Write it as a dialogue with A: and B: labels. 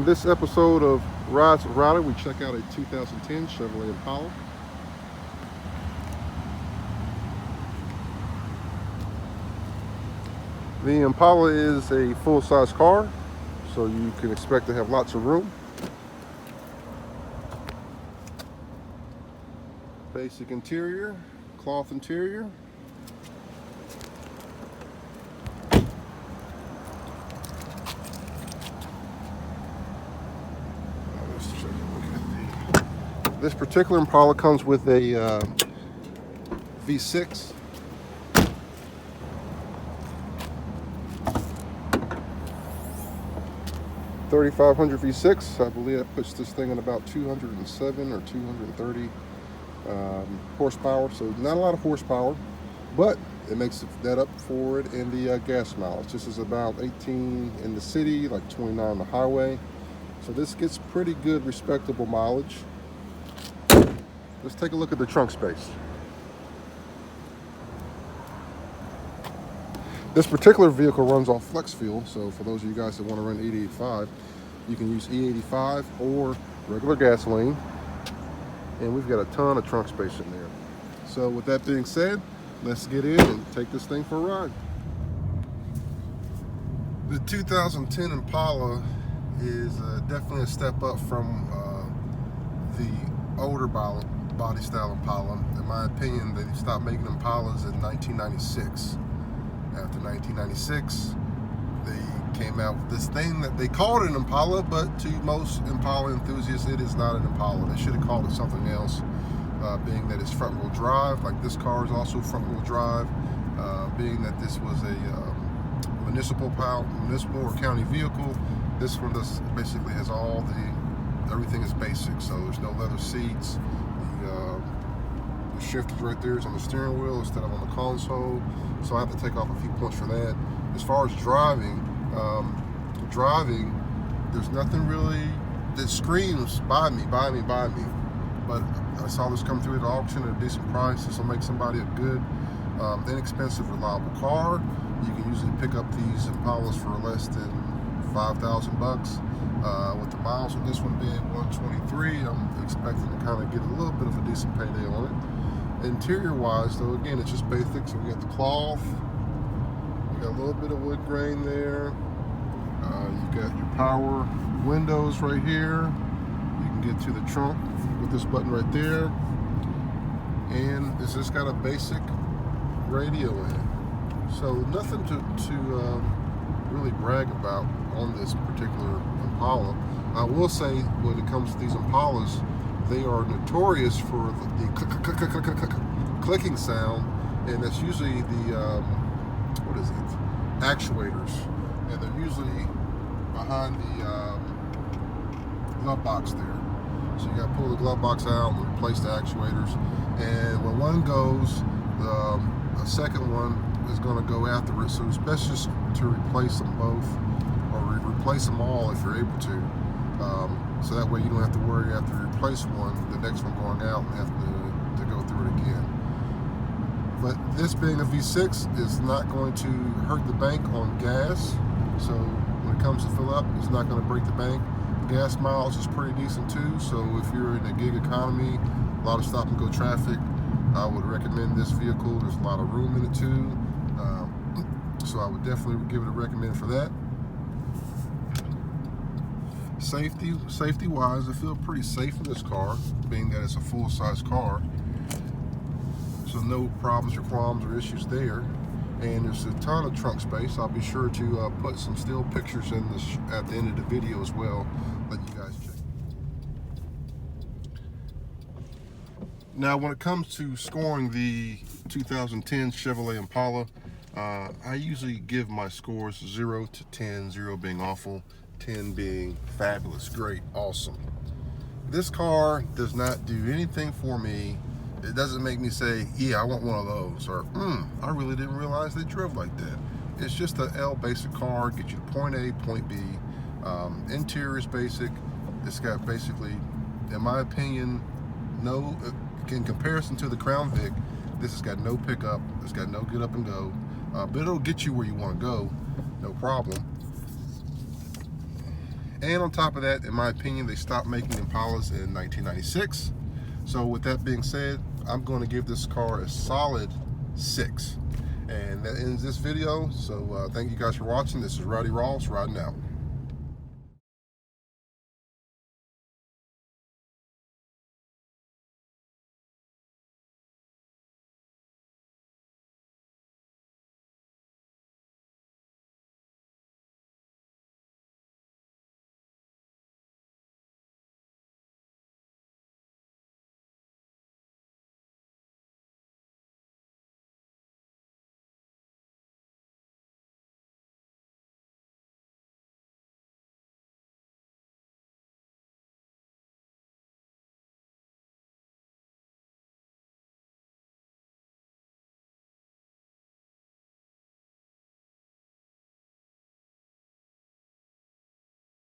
A: On this episode of Rides with Rowdy, we check out a 2010 Chevrolet Impala. The Impala is a full-size car, so you can expect to have lots of room. Basic interior, cloth interior. This particular Impala comes with a V6. $3,500 V6. I believe that puts this thing in about 207 or 230 horsepower. So not a lot of horsepower, but it makes that up for it in the gas mileage. This is about 18 in the city, like 29 on the highway. So this gets pretty good, respectable mileage. Let's take a look at the trunk space. This particular vehicle runs off flex fuel, so for those of you guys that want to run E85, you can use E85 or regular gasoline, and we've got a ton of trunk space in there. So with that being said, let's get in and take this thing for a ride. The 2010 Impala is definitely a step up from the older body style Impala. In my opinion, they stopped making Impalas in 1996. After 1996, they came out with this thing that they called an Impala, but to most Impala enthusiasts, it is not an Impala. They should have called it something else, being that it's front-wheel drive. Like this car is also front-wheel drive, being that this was a municipal or county vehicle. This one basically has everything is basic. So there's no leather seats. The shift is right there. It's on the steering wheel instead of on the console. So I have to take off a few points for that. As far as driving, there's nothing really that screams buy me. But I saw this come through at the auction at a decent price. This will make somebody a good, inexpensive, reliable car. You can usually pick up these Impalas for less than $5,000. With the miles on this one being 123, I'm expecting to kind of get a little bit of a decent payday on it. Interior wise though, again, it's just basic. So we got the cloth, you got a little bit of wood grain there, you got your power windows right here, you can get to the trunk with this button right there, and it's just got a basic radio in it. So nothing to really brag about on this particular Impala. I will say, when it comes to these Impalas, they are notorious for the clicking sound, and that's usually the actuators, and they're usually behind the glove box there. So you got to pull the glove box out and replace the actuators, and when one goes, a second one is going to go after it. So it's best just to replace them both, or replace them all if you're able to. So that way you don't have to worry after you replace one, the next one going out and have to go through it again. But this being a V6 is not going to hurt the bank on gas. So when it comes to fill up, it's not going to break the bank. The gas mileage is pretty decent too. So if you're in a gig economy, a lot of stop and go traffic, I would recommend this vehicle. There's a lot of room in it too. So I would definitely give it a recommend for that. Safety wise, I feel pretty safe in this car, being that it's a full-size car. So no problems or qualms or issues there. And there's a ton of trunk space. I'll be sure to put some still pictures in this at the end of the video as well, let you guys check. Now, when it comes to scoring the 2010 Chevrolet Impala, I usually give my scores 0 to 10, 0 being awful, 10 being fabulous, great, awesome. This car does not do anything for me. It doesn't make me say, yeah, I want one of those, or I really didn't realize they drove like that. It's just a L basic car, get you to point A, point B. Interior is basic. It's got basically, in my opinion, no, in comparison to the Crown Vic, this has got no pickup, it's got no get up and go, but it'll get you where you want to go, no problem. And on top of that, in my opinion, they stopped making Impalas in 1996. So with that being said, I'm going to give this car a solid 6. And that ends this video. So thank you guys for watching. This is Rowdy Ross, riding out.